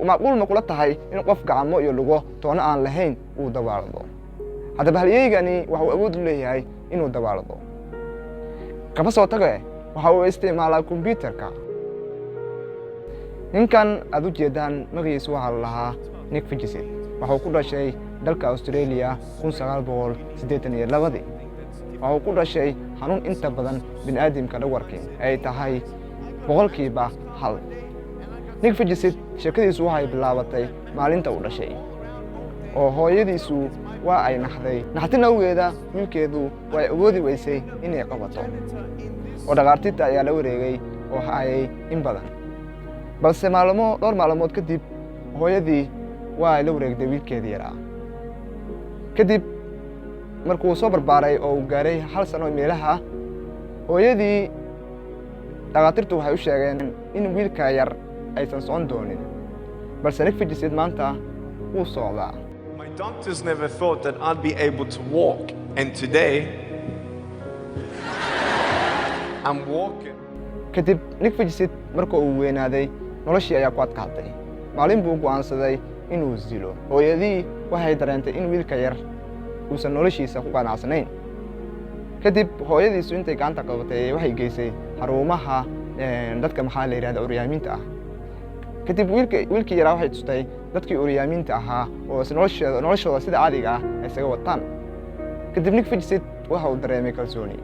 ومعقول ما قلت هاي إنه قف قعمو يلقوه تونا عن لهين ودوارده هذا بهاليجاني وهو أود له هاي إنه دوارده كبسوا تجاه وهو استعمال الكمبيوتر إن كان أدو جدًا مغيس وعلها نيك فيجسي وهو كل شيء دلك أستراليا كون سجال بول سديتني لبدي وهو كل شيء حنون أنت بدن بن آدم كدوركين أي تهاي بقول كيبا حل نيك فيجسي شكليسو waxay bilaabatay maalinta uu dhashay oo hooyadiisu waa ay naxday naxtina awgeeda wiilkeedu way awoodi weysay inay qabato oo dhaqaartida ayaa la wareegay oo hayay in badan balse dhowr maalmood kadib hooyadii waa la wareegday wiilkeedii yaraa kadib markuu soo barbaaray oo uu gaaray hal sano meelaha hooyadii dhaqaartirtu waxay u sheegeen in wiilka yar aysan socon doonin balse Nick Fidgesid maanta wuu socdaa. My doctors never thought that I'd be able to walk, and today I'm walking. kadib Nick Fidgesid markuu uu weynaaday noloshii ayaa ku adkaatay maalin buu go'aansaday inuu zilo hooyadii waxay dareentay in wiilka yar uusan noloshiisa ku qanacsanayn kadib hooyadiisu intay gacanta qabatay waxay geysay xarumaha dadka maxaa la yiraahdaa uryaaminta ah kadib wiilkii yaraa waxay tustay dadkii uryaaminta ahaa oo noloshooda sida caadiga ah ay isaga wataan kadib Nick Fidgesid waxa uu dareemay kalsooni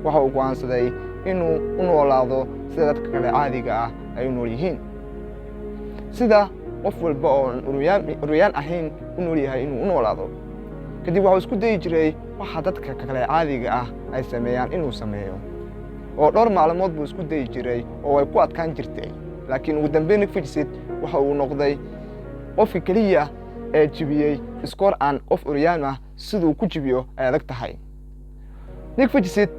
waxa uu go'aansaday inuu u noolaado sida dadka kale caadiga ah ay u nool yihiin sida qof walba oo uryaan ahayn u nool yahay inuu u noolaado kadib waxa uu isku dayi jiray waxa dadka kale caadiga ah ay sameeyaan inuu sameeyo oo dhowr maalmood buu isku dayi jiray oo ay ku adkaan jirtay laakiin ugu dambeyn Nick Fidgesid waxa uu noqday qofka kaliya ee jibiyay iskoor aan qof uryaan ah sidoo ku jibiyo ay adag tahay Nick Fidgesid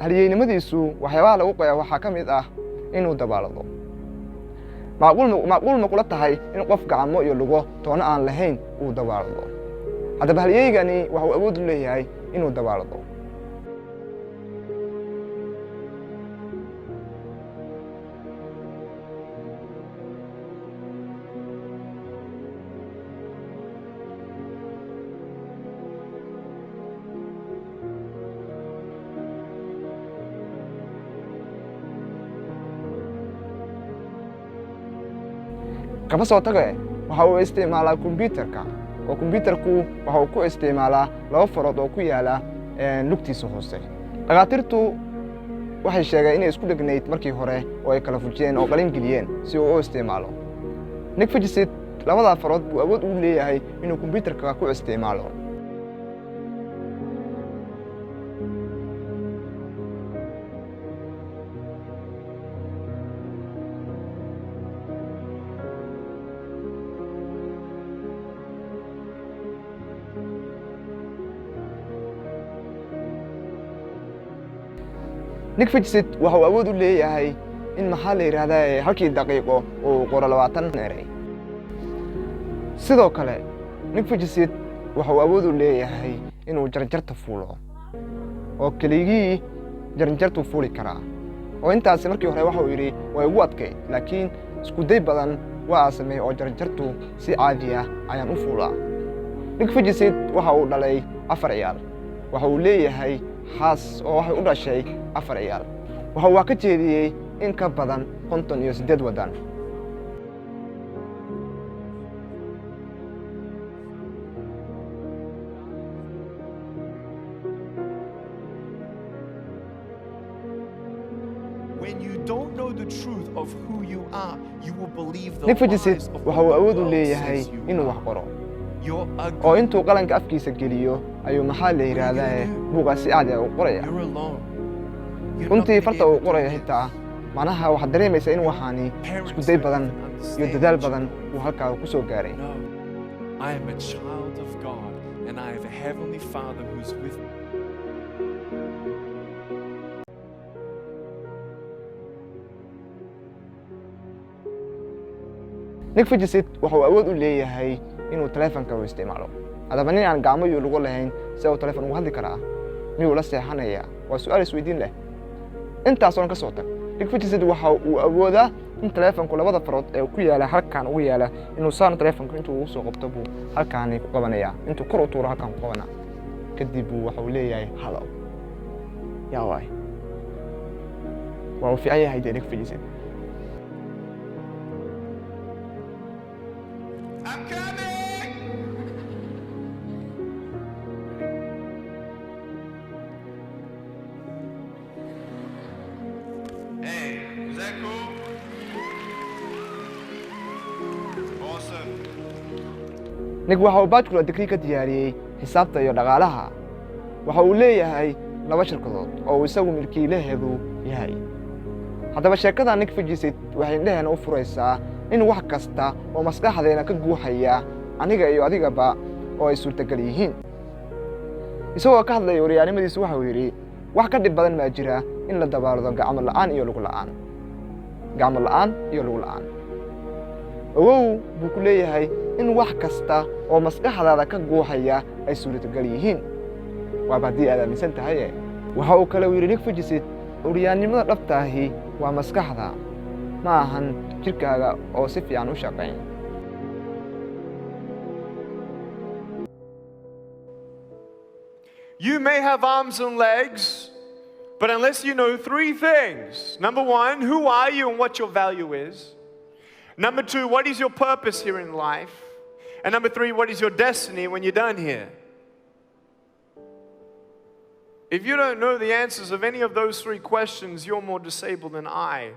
halyeynimadiisu waxyaabaha lagu qoyaa waxaa ka mid ah inuu dabaalado macquul ma kula tahay in qof gacmo iyo lugo toona aan lahayn uu dabaalado haddaba halyeygani waxa uu awood u leeyahay inuu dabaalado kaba soo tagay waxa uu isticmaalaa kombiyuutarka oo kombiyuutarku waxa uu ku isticmaalaa laba farood oo ku yaala lugtiisa hoose dhaqaatiirtu waxay sheegeen inay isku dhegnayd markii hore oo ay kala fujiyeen oo qalin geliyeen si uu u isticmaalo Nick Fidgesid labada farood buu awood u leeyahay inuu kombiyuutarka ku isticmaalo Nick Fidgesid waxa uu awood u leeyahay in maxaa la yiraahdaa halkii daqiiqo uu qoro 20 eray sidoo kale Nick Fidgesid waxa uu awood u leeyahay inuu jarjarta fuulo oo keligii jarjartu fuuli kara oo intaas markii hore waxa uu yiri way ugu adkay laakiin isku day badan waa sameeyay oo jarjartu si caadi ah ayaan u fuulaa Nick Fidgesid waxa uu dhalay 4 ciyaal waxa uu leeyahay xaas oo waxay u dhashay 4 ciyaal waxa uu ka jeediyay in ka badan 58 wadan When you don't know the truth of who you are, you will believe the Nick Fidgesid lies of waxa uu awood u world leeyahay says you inuu are. wax qoro You're oo ugly. intuu qalanka afkiisa geliyo ayuu maxaa la yiraahdaa buuqa si caadi ah u qoraya You're alone. You're not runtii gonna farta be uu able to qoraya live. xitaa macnaha waxaad dareemaysaa in waxaani isku day badan iyo dadaal badan uu halkaa ku soo gaaray No, I am a child of God, and I have a heavenly Father who's with me. Nick Fidgesid waxa uu awood u leeyahay inuu taleefanka u isticmaalo haddaba nin aan gacmo iyo lugo lahayn si uu taleefan ugu hadli karaa miyuu la seexanayaa waa su'aal isweydiin leh intaas oo ka soo tag Nick Vujicic waxa uu awoodaa in taleefanku labada farood ee ku yaala halkan ugu yaala inuu saan taleefanku intuu uu soo qabto buu halkaan ku qabanaya intuu kor u tuuro halkaan ku qabana kadib waxa uu leeyahay hello yaa waay waa fiican yahay Nick Vujicic. I'm coming! Hey, is that cool? Awesome. Nick waxa uu bachelor degree ka diyaariyay xisaabta iyo dhaqaalaha. Waxa uu leeyahay 2 shirkadood oo isagu milkiilaheedu yahay. Haddaba sheekada Nick Vujicic waxay indhaheena u furaysaa in wax kasta oo maskaxdeena ka guuxaya aniga iyo adigaba oo ay suurtagal yihiin. Isagoo ka hadlaya waryaanimadiisu waxa uu yiri wax ka dhib badan ma jira in la dabaalo gacmo la'aan iyo lug la'aan. Gacmo la'aan iyo lug la'aan. Ogow buu ku leeyahay in wax kasta oo maskaxdaada ka guuxaya ay suurtagal yihiin. Waa badii aad aaminsan tahay. Waxa uu kale yiri Nick Vujicic waryaanimada dhabta ahi waa maskaxda ma ahan jirkaaga oo si fiican u shaqeyn. You may have arms and legs, but unless you know 3 things. Number 1, who are you and what your value is? Number 2, what is your purpose here in life? And number 3, what is your destiny when you're done here? If you don't know the answers of any of those 3 questions, you're more disabled than I.